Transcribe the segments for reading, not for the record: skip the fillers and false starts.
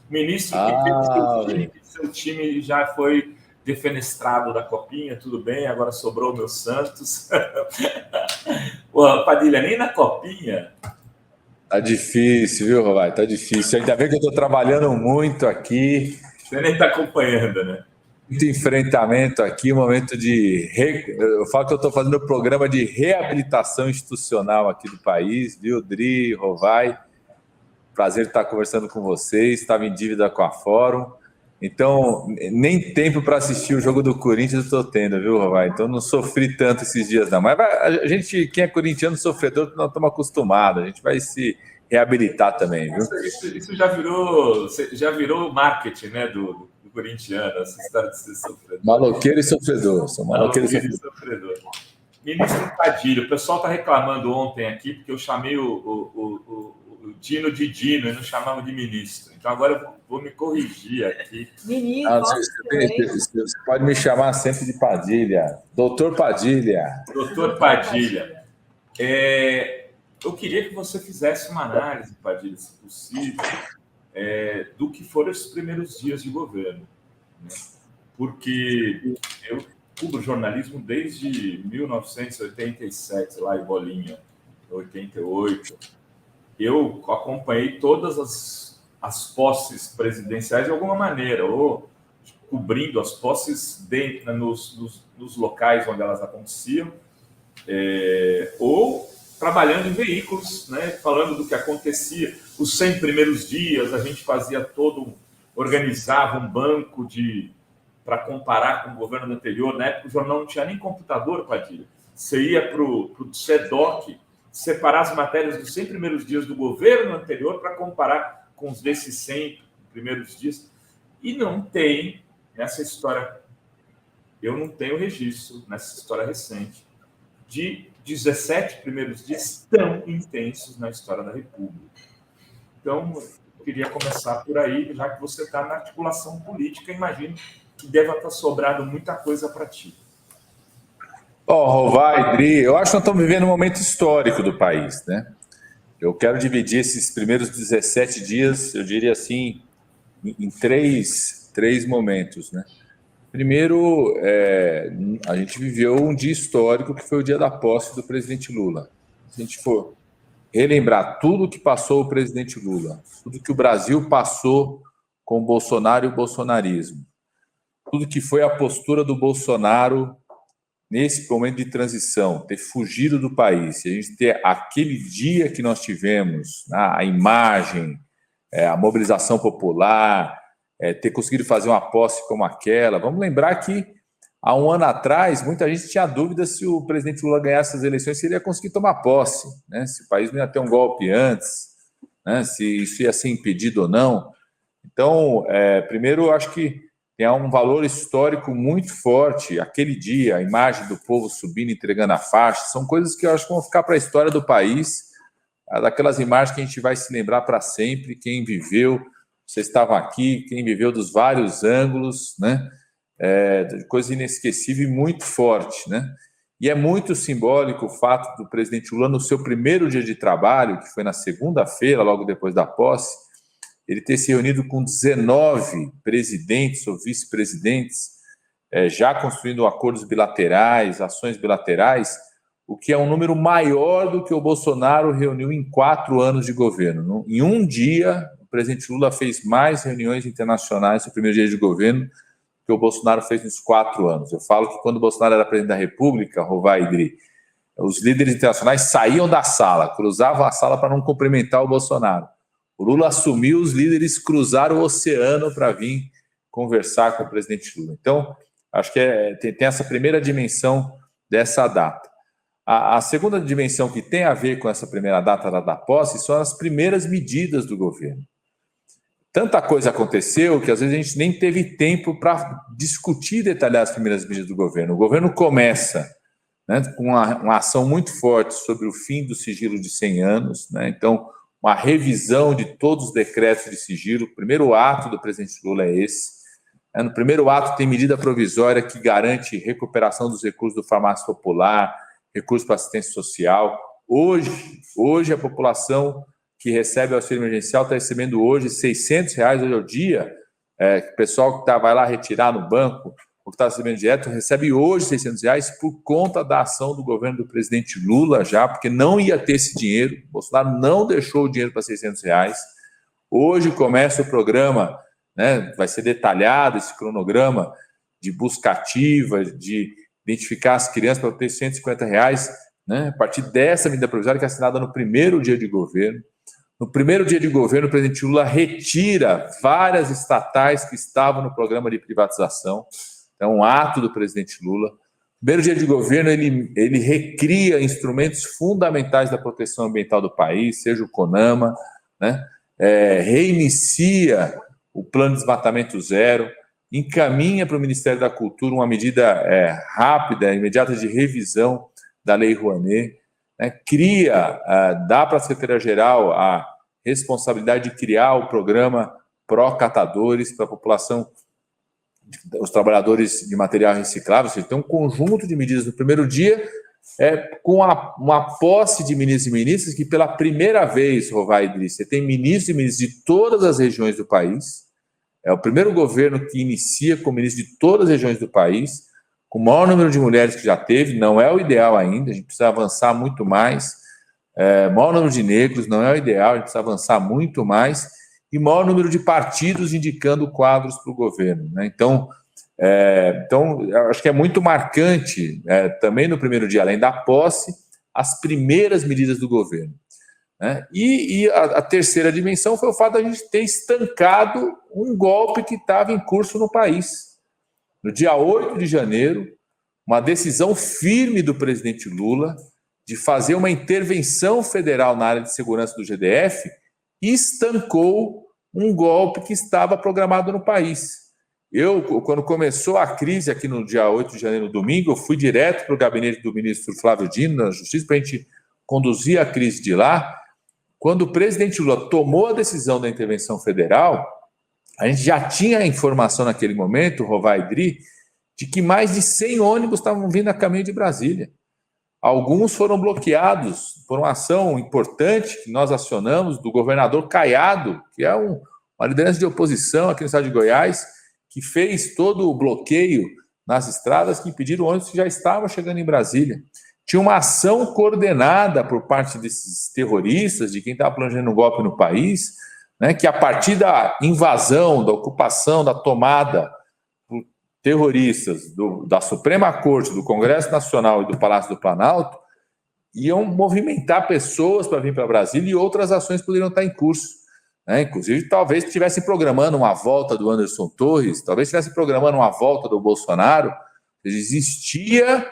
O ministro que disse que seu time já foi defenestrado da Copinha, tudo bem, agora sobrou o meu Santos. Pô, Padilha, nem na Copinha. Tá difícil, viu, Rovai? Tá difícil. Ainda bem que eu tô trabalhando muito aqui. Você nem tá acompanhando, né? Muito enfrentamento aqui, um momento de... Eu falo que eu estou fazendo um programa de reabilitação institucional aqui do país, viu, Dri, Rovai? Prazer estar conversando com vocês, estava em dívida com a Fórum. Então, nem tempo para assistir o jogo do Corinthians eu estou tendo, viu, Rovai? Então, não sofri tanto esses dias, não. Mas a gente, quem é corintiano sofredor, nós estamos acostumados. A gente vai se reabilitar também, viu? Isso já virou marketing, né, do corintiano, essa história de ser sofredor. Maloqueiro e sofredor. Sou maloqueiro e sofredor. Ministro Padilha, o pessoal está reclamando ontem aqui, porque eu chamei o Dino de Dino e não chamava de ministro. Então agora eu vou me corrigir aqui. Ministro, você pode me chamar sempre de Padilha. Doutor Padilha. Doutor Padilha. Eu queria que você fizesse uma análise, Padilha, se possível, do que foram os primeiros dias de governo. Né? Porque eu cubro jornalismo desde 1987, lá em Bolinha, 88. Eu acompanhei todas as posses presidenciais de alguma maneira, ou cobrindo as posses nos locais onde elas aconteciam, ou trabalhando em veículos, né, falando do que acontecia. Os 100 primeiros dias, a gente fazia organizava um banco para comparar com o governo anterior. Na época, o jornal não tinha nem computador, Padilha. Você ia para o SEDOC, separar as matérias dos 100 primeiros dias do governo anterior para comparar com os desses 100 primeiros dias. E não tem, nessa história, eu não tenho registro, nessa história recente, de 17 primeiros dias tão intensos na história da República. Então, eu queria começar por aí, já que você está na articulação política, imagino que deva estar sobrado muita coisa para ti. Rovai, Dri, eu acho que nós estamos vivendo um momento histórico do país, né? Eu quero dividir esses primeiros 17 dias, eu diria assim, em três momentos, né? Primeiro, a gente viveu um dia histórico que foi o dia da posse do presidente Lula. Se a gente for relembrar tudo que passou o presidente Lula, tudo que o Brasil passou com o Bolsonaro e o bolsonarismo, tudo que foi a postura do Bolsonaro nesse momento de transição, ter fugido do país, a gente ter aquele dia que nós tivemos, a imagem, a mobilização popular, ter conseguido fazer uma posse como aquela. Vamos lembrar que há um ano atrás, muita gente tinha dúvida se o presidente Lula ganhasse as eleições, se ele ia conseguir tomar posse, né? Se o país não ia ter um golpe antes, né? Se isso ia ser impedido ou não. Então, primeiro, eu acho que tem um valor histórico muito forte. Aquele dia, a imagem do povo subindo, entregando a faixa, são coisas que eu acho que vão ficar para a história do país, daquelas imagens que a gente vai se lembrar para sempre. Quem viveu, você estava aqui, quem viveu dos vários ângulos, né? Coisa inesquecível e muito forte, né? E é muito simbólico o fato do presidente Lula, no seu primeiro dia de trabalho, que foi na segunda-feira, logo depois da posse, ele ter se reunido com 19 presidentes ou vice-presidentes, já construindo acordos bilaterais, ações bilaterais, o que é um número maior do que o Bolsonaro reuniu em 4 anos de governo. Em um dia, o presidente Lula fez mais reuniões internacionais no primeiro dia de governo que o Bolsonaro fez nos 4 anos. Eu falo que quando o Bolsonaro era presidente da República, Rovai e Dri, os líderes internacionais saíam da sala, cruzavam a sala para não cumprimentar o Bolsonaro. O Lula assumiu, os líderes cruzaram o oceano para vir conversar com o presidente Lula. Então, acho que tem essa primeira dimensão dessa data. A segunda dimensão que tem a ver com essa primeira data da posse são as primeiras medidas do governo. Tanta coisa aconteceu que às vezes a gente nem teve tempo para discutir e detalhar as primeiras medidas do governo. O governo começa, né, com uma ação muito forte sobre o fim do sigilo de 100 anos, né? Então, uma revisão de todos os decretos de sigilo. O primeiro ato do presidente Lula é esse. No primeiro ato tem medida provisória que garante recuperação dos recursos do Farmácia Popular, recursos para assistência social. Hoje a população que recebe o auxílio emergencial está recebendo hoje R$600 hoje ao dia. O pessoal que vai lá retirar no banco, ou que está recebendo direto, recebe hoje R$600 por conta da ação do governo do presidente Lula já, porque não ia ter esse dinheiro. O Bolsonaro não deixou o dinheiro para R$600. Hoje começa o programa, né, vai ser detalhado esse cronograma de busca ativa, de identificar as crianças para ter R$150, né, a partir dessa medida provisória que é assinada no primeiro dia de governo. No primeiro dia de governo, o presidente Lula retira várias estatais que estavam no programa de privatização. É um ato do presidente Lula. No primeiro dia de governo, ele recria instrumentos fundamentais da proteção ambiental do país, seja o CONAMA, né? Reinicia o plano de desmatamento zero, encaminha para o Ministério da Cultura uma medida rápida, imediata de revisão da Lei Rouanet, né? Dá para a Secretaria-Geral a responsabilidade de criar o programa Pró-Catadores para a população, os trabalhadores de material reciclável. Você tem um conjunto de medidas no primeiro dia, com uma posse de ministros e ministras que, pela primeira vez, Rovai Idriss, você tem ministros e ministros de todas as regiões do país. É o primeiro governo que inicia com ministros de todas as regiões do país, com o maior número de mulheres que já teve. Não é o ideal ainda, a gente precisa avançar muito mais. Maior número de negros, não é o ideal, a gente precisa avançar muito mais. E maior número de partidos indicando quadros para o governo, né? Então, eu acho que é muito marcante, também no primeiro dia, além da posse, as primeiras medidas do governo, né? E a terceira dimensão foi o fato de a gente ter estancado um golpe que estava em curso no país. No dia 8 de janeiro, uma decisão firme do presidente Lula de fazer uma intervenção federal na área de segurança do GDF estancou um golpe que estava programado no país. Quando começou a crise aqui no dia 8 de janeiro, no domingo, eu fui direto para o gabinete do ministro Flávio Dino, na Justiça, para a gente conduzir a crise de lá. Quando o presidente Lula tomou a decisão da intervenção federal, a gente já tinha a informação naquele momento, Rovai Idriss, de que mais de 100 ônibus estavam vindo a caminho de Brasília. Alguns foram bloqueados por uma ação importante que nós acionamos do governador Caiado, que é uma liderança de oposição aqui no estado de Goiás, que fez todo o bloqueio nas estradas que impediram ônibus que já estavam chegando em Brasília. Tinha uma ação coordenada por parte desses terroristas, de quem estava planejando um golpe no país, né, que a partir da invasão, da ocupação, da tomada por terroristas da Suprema Corte, do Congresso Nacional e do Palácio do Planalto, iam movimentar pessoas para vir para Brasília e outras ações poderiam estar em curso. Inclusive, talvez estivessem programando uma volta do Anderson Torres, talvez estivessem programando uma volta do Bolsonaro. Existia,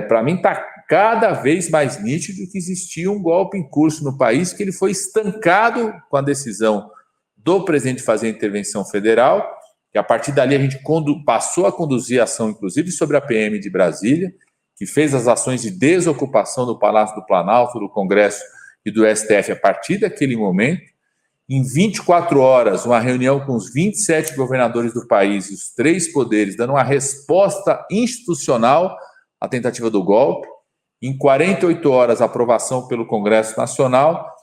para mim, está cada vez mais nítido que existia um golpe em curso no país, que ele foi estancado com a decisão do presidente fazer a intervenção federal, que a partir dali a gente passou a conduzir a ação, inclusive, sobre a PM de Brasília, que fez as ações de desocupação do Palácio do Planalto, do Congresso e do STF a partir daquele momento. Em 24 horas, uma reunião com os 27 governadores do país e os 3 poderes, dando uma resposta institucional à tentativa do golpe. Em 48 horas, aprovação pelo Congresso Nacional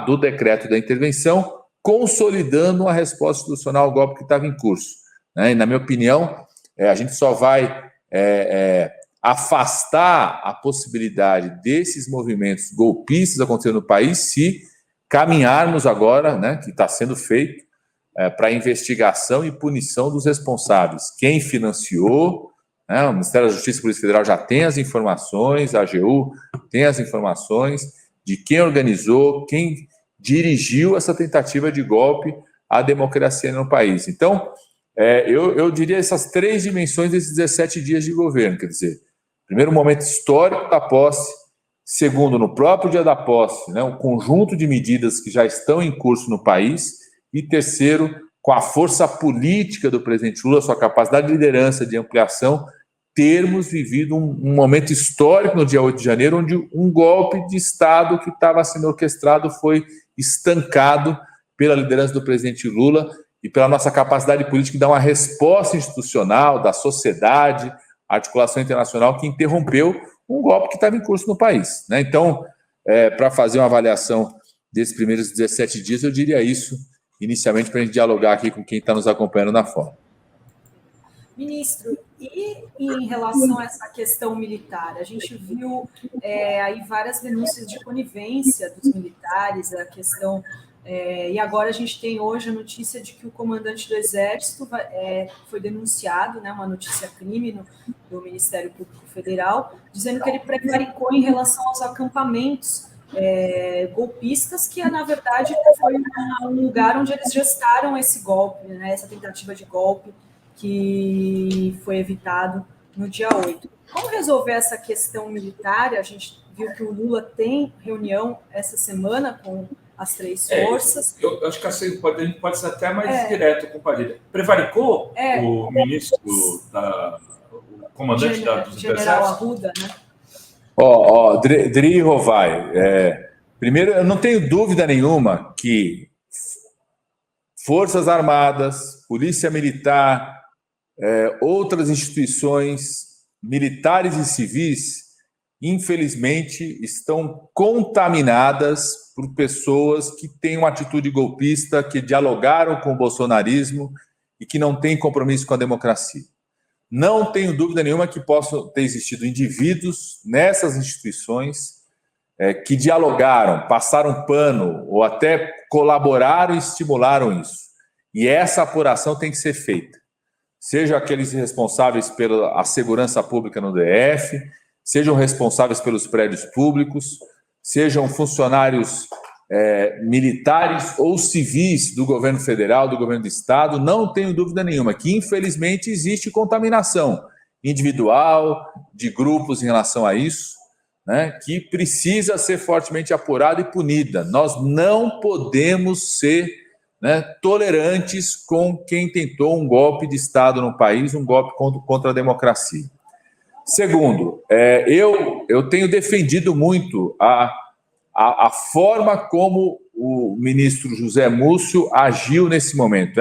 do decreto da intervenção, consolidando uma resposta institucional ao golpe que estava em curso. E, na minha opinião, a gente só vai afastar a possibilidade desses movimentos golpistas acontecerem no país se caminharmos agora, né, que está sendo feito, para a investigação e punição dos responsáveis. Quem financiou, né, o Ministério da Justiça e Polícia Federal já tem as informações, a AGU tem as informações de quem organizou, quem dirigiu essa tentativa de golpe à democracia no país. Então, eu diria essas 3 dimensões desses 17 dias de governo, quer dizer, primeiro momento histórico da posse, segundo, no próprio dia da posse, né, um conjunto de medidas que já estão em curso no país, e terceiro, com a força política do presidente Lula, sua capacidade de liderança, de ampliação, termos vivido um momento histórico no dia 8 de janeiro, onde um golpe de Estado que estava sendo orquestrado foi estancado pela liderança do presidente Lula e pela nossa capacidade política de dar uma resposta institucional, da sociedade, articulação internacional, que interrompeu um golpe que estava em curso no país, né? Então, para fazer uma avaliação desses primeiros 17 dias, eu diria isso inicialmente para a gente dialogar aqui com quem está nos acompanhando na fórmula. Ministro, e em relação a essa questão militar, a gente viu aí várias denúncias de conivência dos militares, a questão, e agora a gente tem hoje a notícia de que o comandante do Exército foi denunciado, né, uma notícia crime do Ministério Público Federal, dizendo que ele prevaricou em relação aos acampamentos golpistas, que na verdade foi um lugar onde eles gestaram esse golpe, né, essa tentativa de golpe, que foi evitado no dia 8. Como resolver essa questão militar? A gente viu que o Lula tem reunião essa semana com as três forças. Eu acho que assim, a gente pode ser até mais direto com o Padilha. Prevaricou o ministro, o comandante dos General Arruda, né? Dri Rovai, primeiro, eu não tenho dúvida nenhuma que Forças Armadas, Polícia Militar, outras instituições militares e civis, infelizmente, estão contaminadas por pessoas que têm uma atitude golpista, que dialogaram com o bolsonarismo e que não têm compromisso com a democracia. Não tenho dúvida nenhuma que possam ter existido indivíduos nessas instituições que dialogaram, passaram pano ou até colaboraram e estimularam isso. E essa apuração tem que ser feita. Sejam aqueles responsáveis pela segurança pública no DF, sejam responsáveis pelos prédios públicos, sejam funcionários militares ou civis do governo federal, do governo do estado, não tenho dúvida nenhuma que, infelizmente, existe contaminação individual, de grupos em relação a isso, né, que precisa ser fortemente apurada e punida. Nós não podemos ser tolerantes com quem tentou um golpe de Estado no país, um golpe contra a democracia. Segundo, eu tenho defendido muito a forma como o ministro José Múcio agiu nesse momento.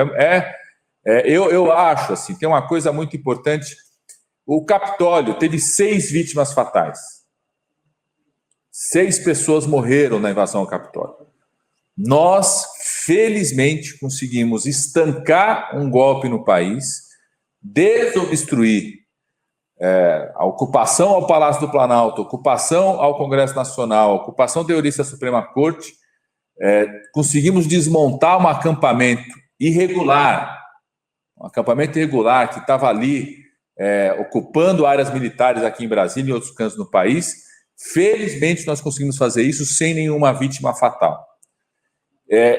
Eu acho, assim, tem uma coisa muito importante, o Capitólio teve 6 vítimas fatais. 6 pessoas morreram na invasão ao Capitólio. Nós, felizmente, conseguimos estancar um golpe no país, desobstruir a ocupação ao Palácio do Planalto, ocupação ao Congresso Nacional, ocupação terrorista à Suprema Corte, conseguimos desmontar um acampamento irregular que estava ali ocupando áreas militares aqui em Brasília e em outros cantos do país. Felizmente, nós conseguimos fazer isso sem nenhuma vítima fatal.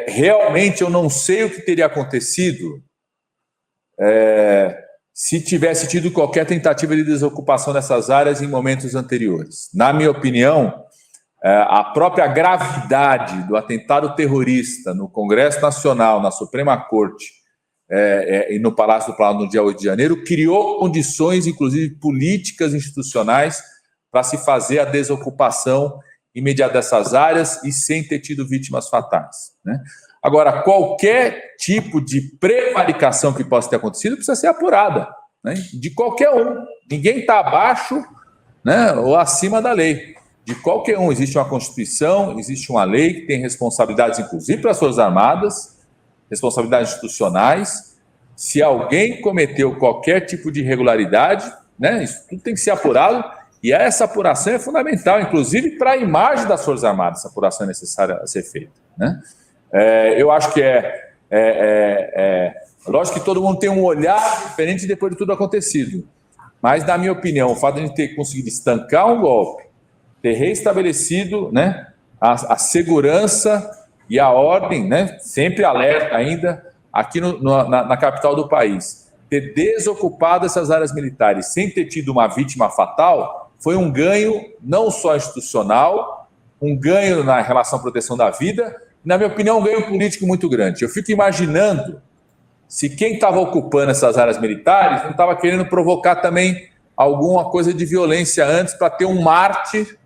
Realmente, eu não sei o que teria acontecido se tivesse tido qualquer tentativa de desocupação dessas áreas em momentos anteriores. Na minha opinião, a própria gravidade do atentado terrorista no Congresso Nacional, na Suprema Corte e no Palácio do Planalto no dia 8 de janeiro, criou condições, inclusive políticas institucionais, para se fazer a desocupação imediata dessas áreas e sem ter tido vítimas fatais, né? Agora, qualquer tipo de prevaricação que possa ter acontecido precisa ser apurada, né? De qualquer um. Ninguém está abaixo, né, ou acima da lei. De qualquer um. Existe uma Constituição, existe uma lei que tem responsabilidades, inclusive para as Forças Armadas, responsabilidades institucionais. Se alguém cometeu qualquer tipo de irregularidade, né, isso tudo tem que ser apurado. E essa apuração é fundamental, inclusive para a imagem das Forças Armadas, essa apuração é necessária a ser feita, né? Eu acho que lógico que todo mundo tem um olhar diferente depois de tudo acontecido, mas, na minha opinião, o fato de a gente ter conseguido estancar um golpe, ter reestabelecido, né, a segurança e a ordem, né, sempre alerta ainda, aqui na capital do país, ter desocupado essas áreas militares sem ter tido uma vítima fatal, foi um ganho não só institucional, um ganho na relação à proteção da vida, e, na minha opinião, um ganho político muito grande. Eu fico imaginando se quem estava ocupando essas áreas militares não estava querendo provocar também alguma coisa de violência antes para ter um mártir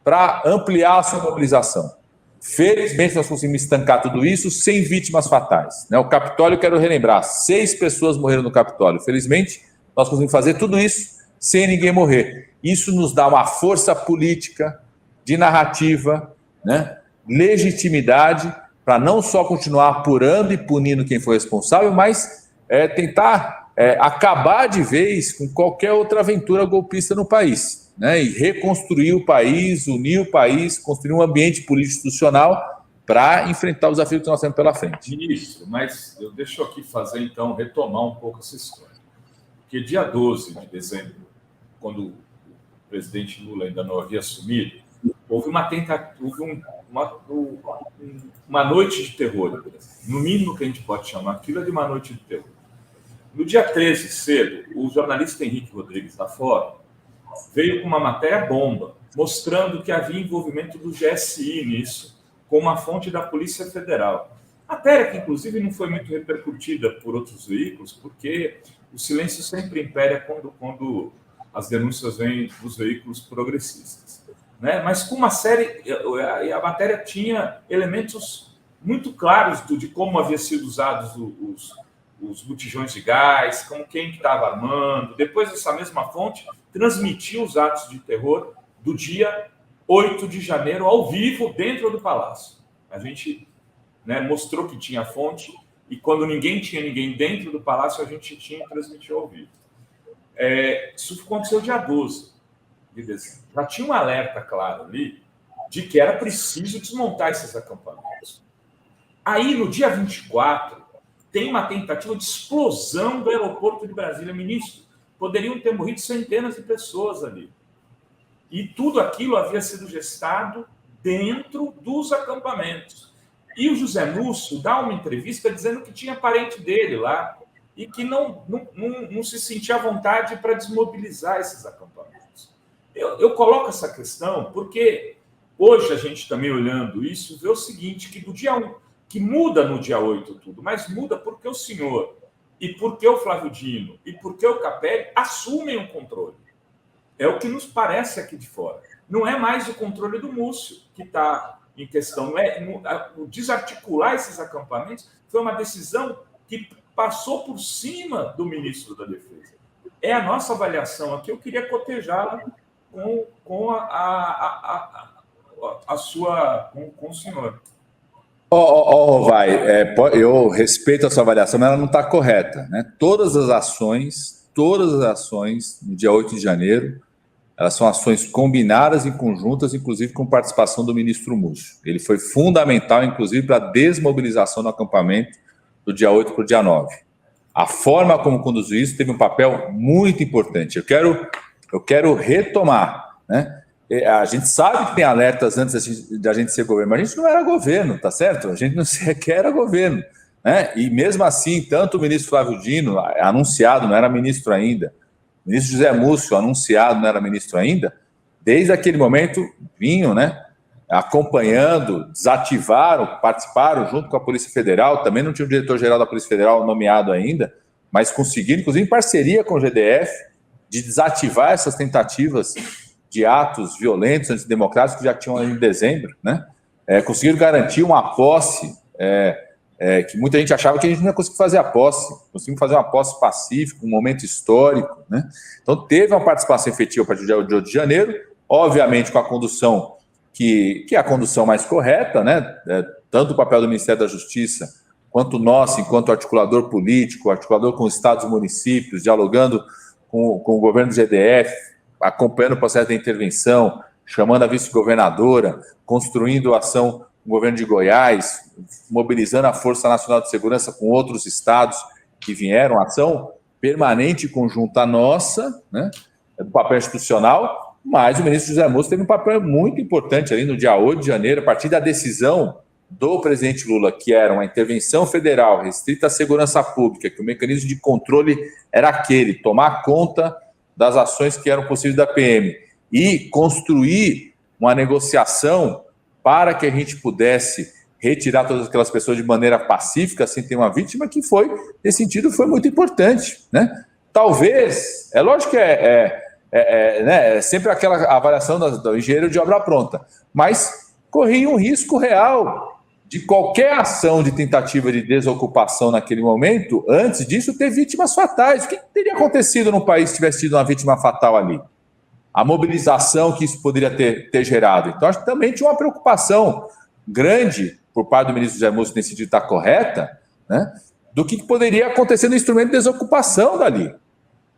para ampliar a sua mobilização. Felizmente, nós conseguimos estancar tudo isso sem vítimas fatais, né? O Capitólio, quero relembrar, 6 pessoas morreram no Capitólio. Felizmente, nós conseguimos fazer tudo isso sem ninguém morrer. Isso nos dá uma força política, de narrativa, né, legitimidade para não só continuar apurando e punindo quem foi responsável, mas tentar acabar de vez com qualquer outra aventura golpista no país, né? E reconstruir o país, unir o país, construir um ambiente político institucional para enfrentar os desafios que nós temos pela frente. Ministro, mas eu deixo aqui fazer, então, retomar um pouco essa história. Porque dia 12 de dezembro, quando o presidente Lula ainda não havia assumido, houve uma tentativa, uma noite de terror, no mínimo que a gente pode chamar aquilo de uma noite de terror. No dia 13, cedo, o jornalista Henrique Rodrigues da Fora veio com uma matéria bomba, mostrando que havia envolvimento do GSI nisso, com uma fonte da Polícia Federal. Matéria que, inclusive, não foi muito repercutida por outros veículos, porque o silêncio sempre impera quando as denúncias vêm dos veículos progressistas, né? Mas com uma série... A matéria tinha elementos muito claros de como haviam sido usados os botijões de gás, como quem estava armando. Depois, essa mesma fonte transmitiu os atos de terror do dia 8 de janeiro, ao vivo, dentro do Palácio. A gente, né, mostrou que tinha fonte, e quando tinha ninguém dentro do Palácio, a gente tinha e transmitiu ao vivo. Isso aconteceu dia 12 de dezembro. Já tinha um alerta claro ali de que era preciso desmontar esses acampamentos. Aí, no dia 24, tem uma tentativa de explosão do aeroporto de Brasília. Ministro, poderiam ter morrido centenas de pessoas ali. E tudo aquilo havia sido gestado dentro dos acampamentos. E o José Múcio dá uma entrevista dizendo que tinha parente dele lá e que não se sentia à vontade para desmobilizar esses acampamentos. Eu coloco essa questão porque hoje a gente também olhando isso, vê o seguinte, que do dia 1, que muda no dia 8 tudo, mas muda porque o senhor e porque o Flávio Dino e porque o Capelli assumem o controle. É o que nos parece aqui de fora. Não é mais o controle do Múcio que está em questão. O desarticular esses acampamentos foi uma decisão que passou por cima do ministro da Defesa. É a nossa avaliação aqui. Eu queria cotejá-la com o senhor. Eu respeito a sua avaliação, mas ela não está correta, né? Todas as ações no dia 8 de janeiro, elas são ações combinadas e conjuntas, inclusive com participação do ministro Múcio. Ele foi fundamental, inclusive, para a desmobilização do acampamento do dia 8 para o dia 9. A forma como conduziu isso teve um papel muito importante. Eu quero retomar, né? A gente sabe que tem alertas antes da gente ser governo, mas a gente não era governo, tá certo? A gente não sequer era governo, né? E mesmo assim, tanto o ministro Flávio Dino, anunciado, não era ministro ainda, o ministro José Múcio, anunciado, não era ministro ainda, desde aquele momento vinham, né, acompanhando, desativaram, participaram junto com a Polícia Federal, também não tinha o diretor-geral da Polícia Federal nomeado ainda, mas conseguiram, inclusive em parceria com o GDF, de desativar essas tentativas de atos violentos, antidemocráticos, que já tinham em dezembro, né? Conseguiram garantir uma posse, que muita gente achava que a gente não ia conseguir fazer a posse. Conseguimos fazer uma posse pacífica, um momento histórico, né? Então, teve uma participação efetiva a partir do dia 8 de janeiro, obviamente com a condução que é a condução mais correta, né? Tanto o papel do Ministério da Justiça, quanto nós, enquanto articulador político, articulador com estados e municípios, dialogando com o governo do GDF, acompanhando o processo de intervenção, chamando a vice-governadora, construindo a ação no governo de Goiás, mobilizando a Força Nacional de Segurança com outros estados que vieram, ação permanente e conjunta nossa, né, do papel institucional, mas o ministro José Múcio teve um papel muito importante ali no dia 8 de janeiro, a partir da decisão do presidente Lula, que era uma intervenção federal restrita à segurança pública, que o mecanismo de controle era aquele, tomar conta das ações que eram possíveis da PM e construir uma negociação para que a gente pudesse retirar todas aquelas pessoas de maneira pacífica, sem ter uma vítima, que foi, nesse sentido, foi muito importante, né? Talvez, é lógico que né, sempre aquela avaliação do engenheiro de obra pronta, mas corria um risco real de qualquer ação de tentativa de desocupação naquele momento, antes disso, ter vítimas fatais. O que teria acontecido no país se tivesse tido uma vítima fatal ali? A mobilização que isso poderia ter gerado. Então, acho que também tinha uma preocupação grande por parte do ministro José Múcio nesse sentido está correta, né, do que poderia acontecer no instrumento de desocupação dali.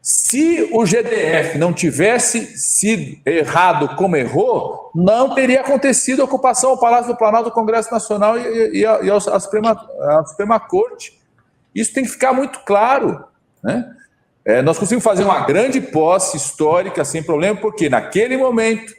Se o GDF não tivesse sido errado como errou, não teria acontecido a ocupação ao Palácio do Planalto, do Congresso Nacional e à Suprema Corte. Isso tem que ficar muito claro, né? Nós conseguimos fazer uma grande posse histórica sem problema, porque naquele momento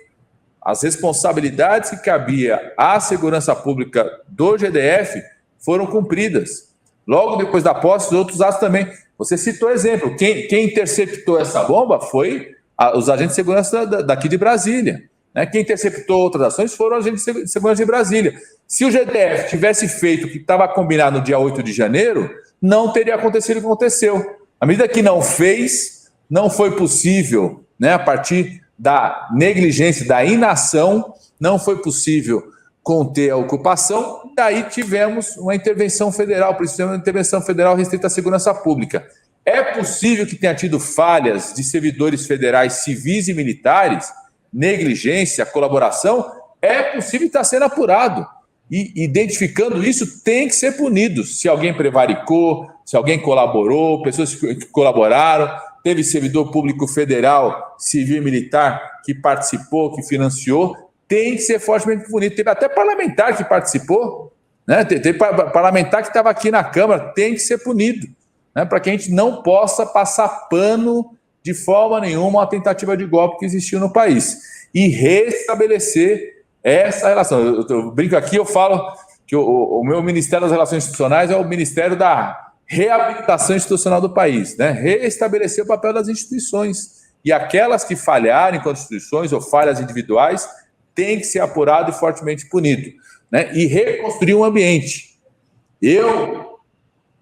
as responsabilidades que cabia à segurança pública do GDF foram cumpridas. Logo depois da posse, os outros atos também. Você citou exemplo. Quem interceptou essa bomba foi os agentes de segurança daqui de Brasília, né? Quem interceptou outras ações foram os agentes de segurança de Brasília. Se o GDF tivesse feito o que estava combinado no dia 8 de janeiro, não teria acontecido o que aconteceu. À medida que não fez, não foi possível, né, a partir da negligência, da inação, não foi possível conter a ocupação, daí tivemos uma intervenção federal, precisamos de uma intervenção federal restrita à segurança pública. É possível que tenha tido falhas de servidores federais civis e militares, negligência, colaboração, é possível estar sendo apurado. E identificando isso, tem que ser punido. Se alguém prevaricou, se alguém colaborou, pessoas que colaboraram, teve servidor público federal, civil e militar que participou, que financiou, tem que ser fortemente punido. Teve até parlamentar que participou, né? Teve parlamentar que estava aqui na Câmara, tem que ser punido, né? Para que a gente não possa passar pano de forma nenhuma a tentativa de golpe que existiu no país. E restabelecer essa relação. Eu brinco aqui, eu falo que o meu Ministério das Relações Institucionais é o Ministério da reabilitação institucional do país, né? Restabelecer o papel das instituições. E aquelas que falharem enquanto instituições ou falhas individuais têm que ser apurado e fortemente punido, né? E reconstruir um ambiente. Eu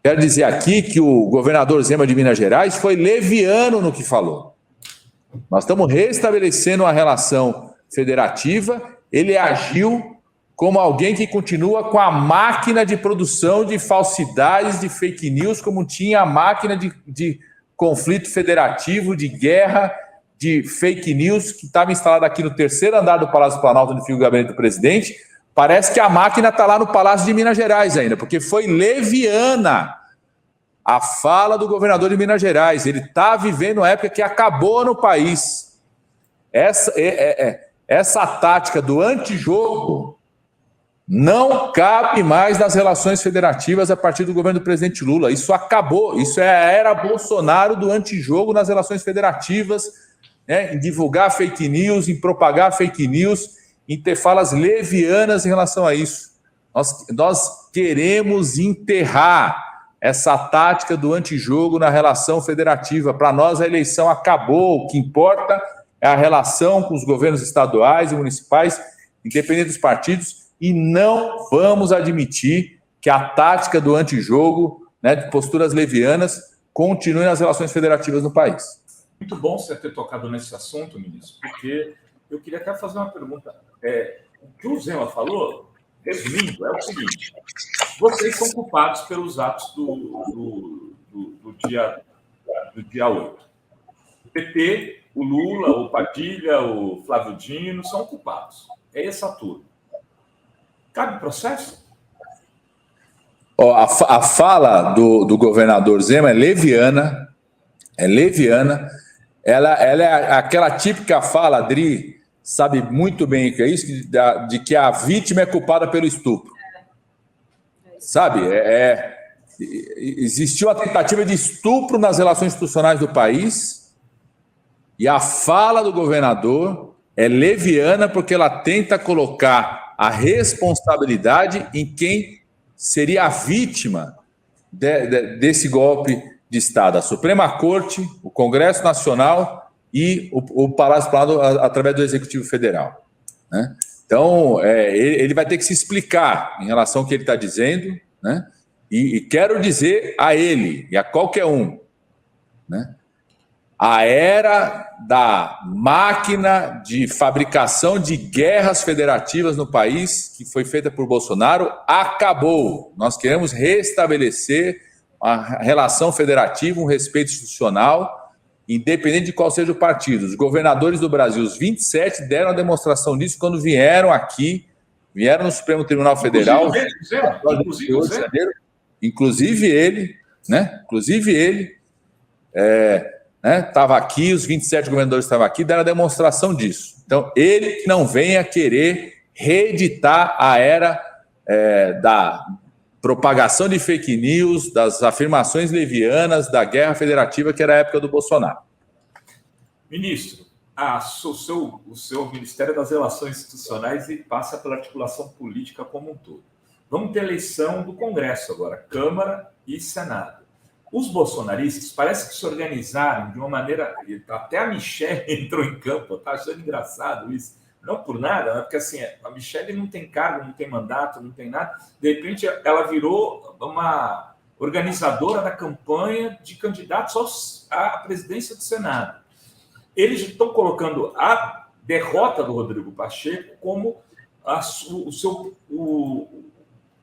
quero dizer aqui que o governador Zema de Minas Gerais foi leviano no que falou. Nós estamos restabelecendo uma relação federativa. Ele agiu como alguém que continua com a máquina de produção de falsidades, de fake news, como tinha a máquina de conflito federativo, de guerra, de fake news, que estava instalada aqui no terceiro andar do Palácio do Planalto, onde fica o gabinete do presidente. Parece que a máquina está lá no Palácio de Minas Gerais ainda, porque foi leviana a fala do governador de Minas Gerais. Ele está vivendo uma época que acabou no país. Essa tática do antijogo não cabe mais nas relações federativas a partir do governo do presidente Lula. Isso acabou. Isso é a era Bolsonaro do antijogo nas relações federativas, né? Em divulgar fake news, em propagar fake news, em ter falas levianas em relação a isso. Nós queremos enterrar essa tática do antijogo na relação federativa. Para nós, a eleição acabou. O que importa é a relação com os governos estaduais e municipais, independente dos partidos, e não vamos admitir que a tática do antijogo, né, de posturas levianas, continue nas relações federativas no país. Muito bom você ter tocado nesse assunto, ministro, porque eu queria até fazer uma pergunta. O que o Zema falou, resumindo, é o seguinte: vocês são culpados pelos atos do dia 8. O PT, o Lula, o Padilha, o Flávio Dino são culpados. É essa turma. Cabe processo? A fala do governador Zema é leviana. Ela é aquela típica fala, Adri sabe muito bem o que é isso, de que a vítima é culpada pelo estupro. Sabe? Existiu a tentativa de estupro nas relações institucionais do país, e a fala do governador é leviana porque ela tenta colocar a responsabilidade em quem seria a vítima desse golpe de Estado: a Suprema Corte, o Congresso Nacional e o Palácio do Planalto através do Executivo Federal, né? Então, ele vai ter que se explicar em relação ao que ele está dizendo, né? E quero dizer a ele e a qualquer um, né? A era da máquina de fabricação de guerras federativas no país, que foi feita por Bolsonaro, acabou. Nós queremos restabelecer a relação federativa, um respeito institucional, independente de qual seja o partido. Os governadores do Brasil, os 27, deram a demonstração disso quando vieram aqui vieram no Supremo Tribunal Federal, inclusive ele, né? Inclusive ele estava aqui, os 27 governadores estavam aqui, deram a demonstração disso. Então, ele não venha querer reeditar a era da propagação de fake news, das afirmações levianas, da guerra federativa, que era a época do Bolsonaro. Ministro, o seu Ministério das Relações Institucionais e passa pela articulação política como um todo. Vamos ter eleição do Congresso agora, Câmara e Senado. Os bolsonaristas parece que se organizaram de uma maneira... Até a Michelle entrou em campo, está achando engraçado isso. Não por nada, né? Porque assim, a Michelle não tem cargo, não tem mandato, não tem nada. De repente, ela virou uma organizadora da campanha de candidatos à presidência do Senado. Eles estão colocando a derrota do Rodrigo Pacheco como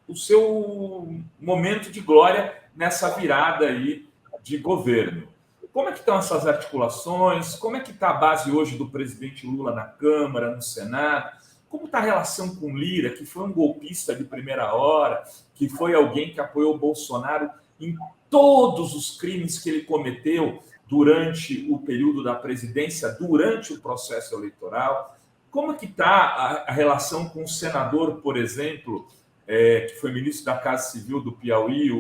o seu momento de glória nessa virada aí de governo. Como é que estão essas articulações? Como é que está a base hoje do presidente Lula na Câmara, no Senado? Como está a relação com Lira, que foi um golpista de primeira hora, que foi alguém que apoiou o Bolsonaro em todos os crimes que ele cometeu durante o período da presidência, durante o processo eleitoral? Como é que está a relação com o senador, por exemplo, que foi ministro da Casa Civil do Piauí,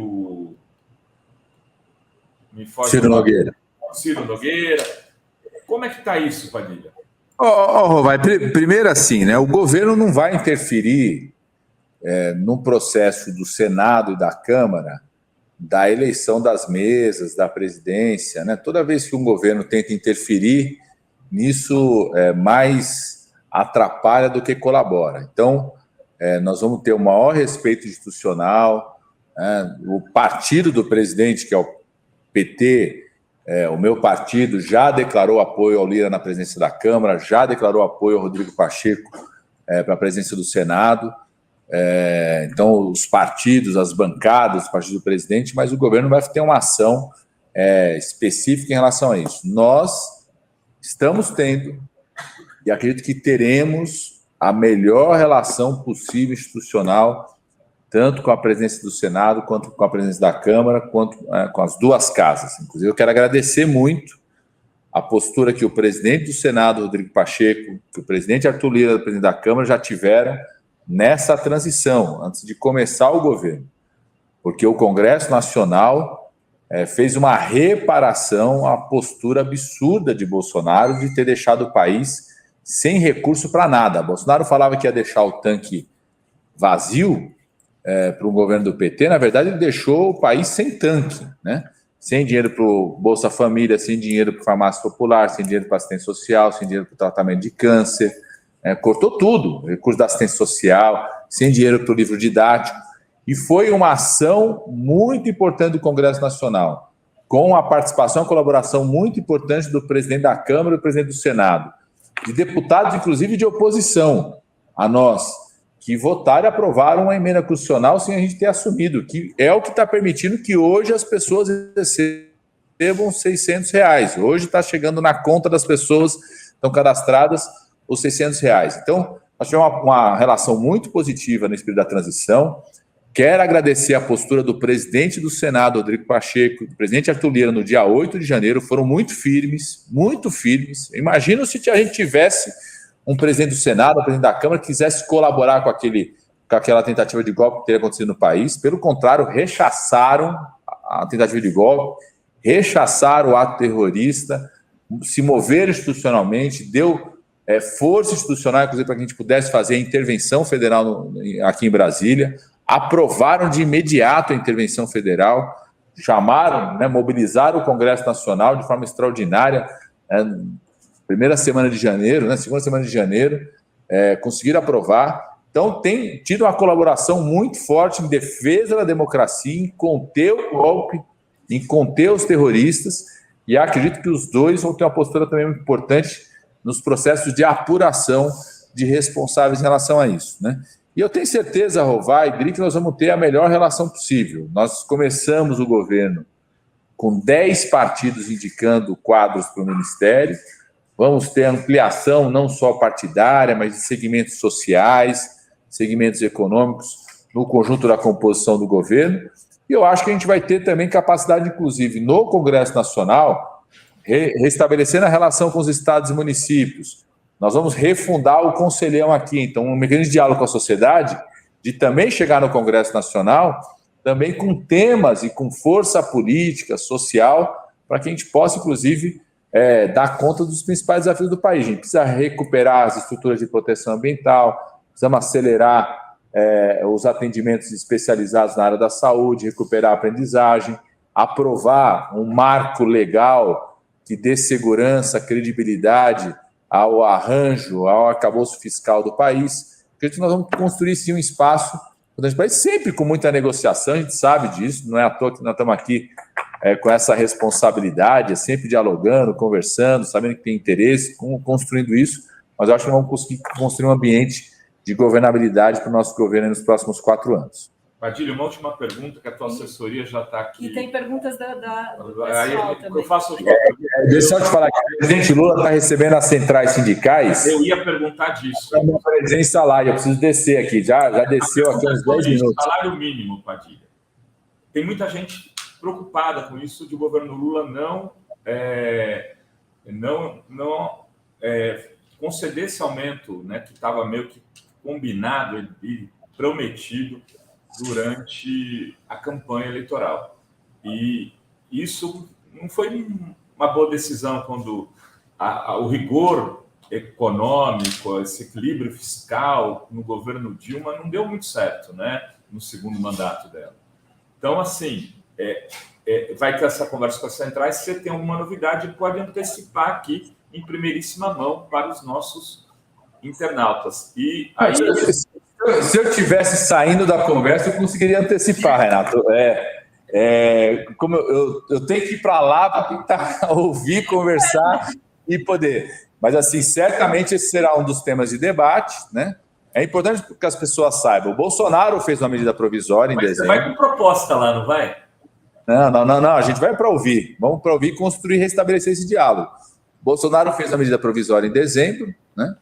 Ciro Nogueira. Ciro Nogueira. Como é que está isso, Padilha? Rovai, primeiro assim, né? O governo não vai interferir no processo do Senado e da Câmara da eleição das mesas, da presidência, né? Toda vez que um governo tenta interferir nisso, mais atrapalha do que colabora. Então, nós vamos ter o maior respeito institucional, o partido do presidente, que é o PT, o meu partido, já declarou apoio ao Lira na presidência da Câmara, já declarou apoio ao Rodrigo Pacheco para a presidência do Senado. Então, os partidos, as bancadas, o partido do presidente, mas o governo vai ter uma ação específica em relação a isso. Nós estamos tendo, e acredito que teremos, a melhor relação possível institucional, tanto com a presidência do Senado, quanto com a presidência da Câmara, quanto com as duas casas. Inclusive, eu quero agradecer muito a postura que o presidente do Senado, Rodrigo Pacheco, que o presidente Arthur Lira, o presidente da Câmara, já tiveram nessa transição, antes de começar o governo. Porque o Congresso Nacional fez uma reparação à postura absurda de Bolsonaro de ter deixado o país sem recurso para nada. Bolsonaro falava que ia deixar o tanque vazio para o governo do PT. Na verdade, ele deixou o país sem tanque, né? Sem dinheiro para o Bolsa Família, sem dinheiro para farmácia popular, sem dinheiro para assistência social, sem dinheiro para o tratamento de câncer. Cortou tudo, recurso da assistência social, sem dinheiro para o livro didático. E foi uma ação muito importante do Congresso Nacional, com a participação e colaboração muito importante do presidente da Câmara e do presidente do Senado, de deputados, inclusive, de oposição a nós, que votaram e aprovaram uma emenda constitucional sem a gente ter assumido, que é o que está permitindo que hoje as pessoas recebam R$600. Hoje está chegando na conta das pessoas que estão cadastradas os R$600. Então, nós tivemos uma relação muito positiva no espírito da transição. Quero agradecer a postura do presidente do Senado, Rodrigo Pacheco, do presidente Arthur Lira, no dia 8 de janeiro, foram muito firmes, muito firmes. Imagina se a gente tivesse um presidente do Senado, um presidente da Câmara, que quisesse colaborar com aquela tentativa de golpe que teria acontecido no país. Pelo contrário, rechaçaram a tentativa de golpe, rechaçaram o ato terrorista, se moveram institucionalmente, deu força institucional, inclusive, para que a gente pudesse fazer a intervenção federal aqui em Brasília, aprovaram de imediato a intervenção federal, chamaram, mobilizaram o Congresso Nacional de forma extraordinária, primeira semana de janeiro, segunda semana de janeiro, conseguiram aprovar. Então, tem tido uma colaboração muito forte em defesa da democracia, em conter o golpe, em conter os terroristas, e acredito que os dois vão ter uma postura também muito importante nos processos de apuração de responsáveis em relação a isso, E eu tenho certeza, Rovai e Dri, que nós vamos ter a melhor relação possível. Nós começamos o governo com 10 partidos indicando quadros para o Ministério. Vamos ter ampliação não só partidária, mas de segmentos sociais, segmentos econômicos no conjunto da composição do governo. E eu acho que a gente vai ter também capacidade, inclusive, no Congresso Nacional, restabelecendo a relação com os estados e municípios. Nós vamos refundar o Conselhão aqui, então, um mecanismo de diálogo com a sociedade, de também chegar no Congresso Nacional, também com temas e com força política, social, para que a gente possa, inclusive, dar conta dos principais desafios do país. A gente precisa recuperar as estruturas de proteção ambiental, precisamos acelerar os atendimentos especializados na área da saúde, recuperar a aprendizagem, aprovar um marco legal que dê segurança, credibilidade ao arranjo, ao arcabouço fiscal do país. Acredito que nós vamos construir, sim, um espaço, sempre com muita negociação, a gente sabe disso, não é à toa que nós estamos aqui com essa responsabilidade, sempre dialogando, conversando, sabendo que tem interesse, construindo isso, mas eu acho que vamos conseguir construir um ambiente de governabilidade para o nosso governo nos próximos 4 anos. Padilha, uma última pergunta, que a tua assessoria já está aqui. E tem perguntas do pessoal também. Eu faço deixa eu te falar que o presidente Lula está recebendo as centrais sindicais. Eu ia perguntar disso. É uma presença lá, eu preciso descer aqui. Já desceu aqui uns 10 minutos. Salário mínimo, Padilha. Tem muita gente preocupada com isso, de o governo Lula não conceder esse aumento, né, que estava meio que combinado e prometido durante a campanha eleitoral. E isso não foi uma boa decisão quando o rigor econômico, esse equilíbrio fiscal no governo Dilma não deu muito certo, né, no segundo mandato dela. Então, assim, vai ter essa conversa com as centrais. Se você tem alguma novidade, pode antecipar aqui em primeiríssima mão para os nossos internautas. E aí... Se eu estivesse saindo da conversa, eu conseguiria antecipar, Renato. Como eu tenho que ir para lá para tentar ouvir, conversar e poder. Mas, assim, certamente esse será um dos temas de debate, né? É importante que as pessoas saibam. O Bolsonaro fez uma medida provisória em dezembro. Você vai com proposta lá, não vai? Não. A gente vai para ouvir. Vamos para ouvir, construir e restabelecer esse diálogo. O Bolsonaro fez uma medida provisória em dezembro, né?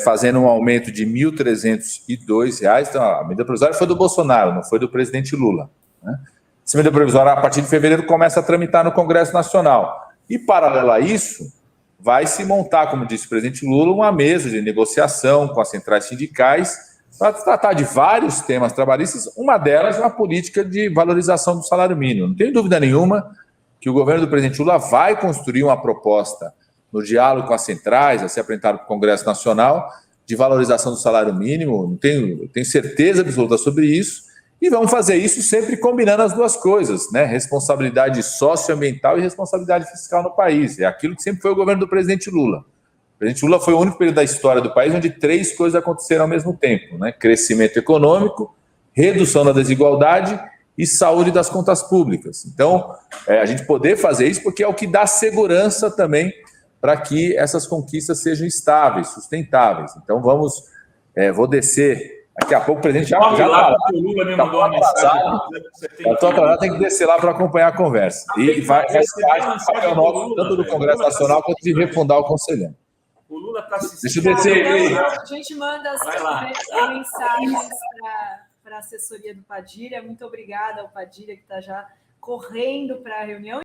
Fazendo um aumento de R$ 1.302. Então, a medida provisória foi do Bolsonaro, não foi do presidente Lula, né? Essa medida provisória, a partir de fevereiro, começa a tramitar no Congresso Nacional. E, paralelo a isso, vai se montar, como disse o presidente Lula, uma mesa de negociação com as centrais sindicais para tratar de vários temas trabalhistas. Uma delas é uma política de valorização do salário mínimo. Não tenho dúvida nenhuma que o governo do presidente Lula vai construir uma proposta no diálogo com as centrais, a ser apresentado para o Congresso Nacional, de valorização do salário mínimo. Tenho certeza absoluta sobre isso. E vamos fazer isso sempre combinando as duas coisas, né? Responsabilidade socioambiental e responsabilidade fiscal no país. É aquilo que sempre foi o governo do presidente Lula. O presidente Lula foi o único período da história do país onde 3 coisas aconteceram ao mesmo tempo, né? Crescimento econômico, redução da desigualdade e saúde das contas públicas. Então, a gente poder fazer isso porque é o que dá segurança também para que essas conquistas sejam estáveis, sustentáveis. Então, vou descer. Daqui a pouco o presidente já o Lula me mandou uma mensagem. Tem que descer lá para acompanhar a conversa. E vai parte nosso, tanto do Congresso Nacional quanto de refundar o Conselhão. O Lula está se... Deixa eu descer aí. A gente manda as mensagens para a assessoria do Padilha. Muito obrigada ao Padilha, que está já correndo para a reunião.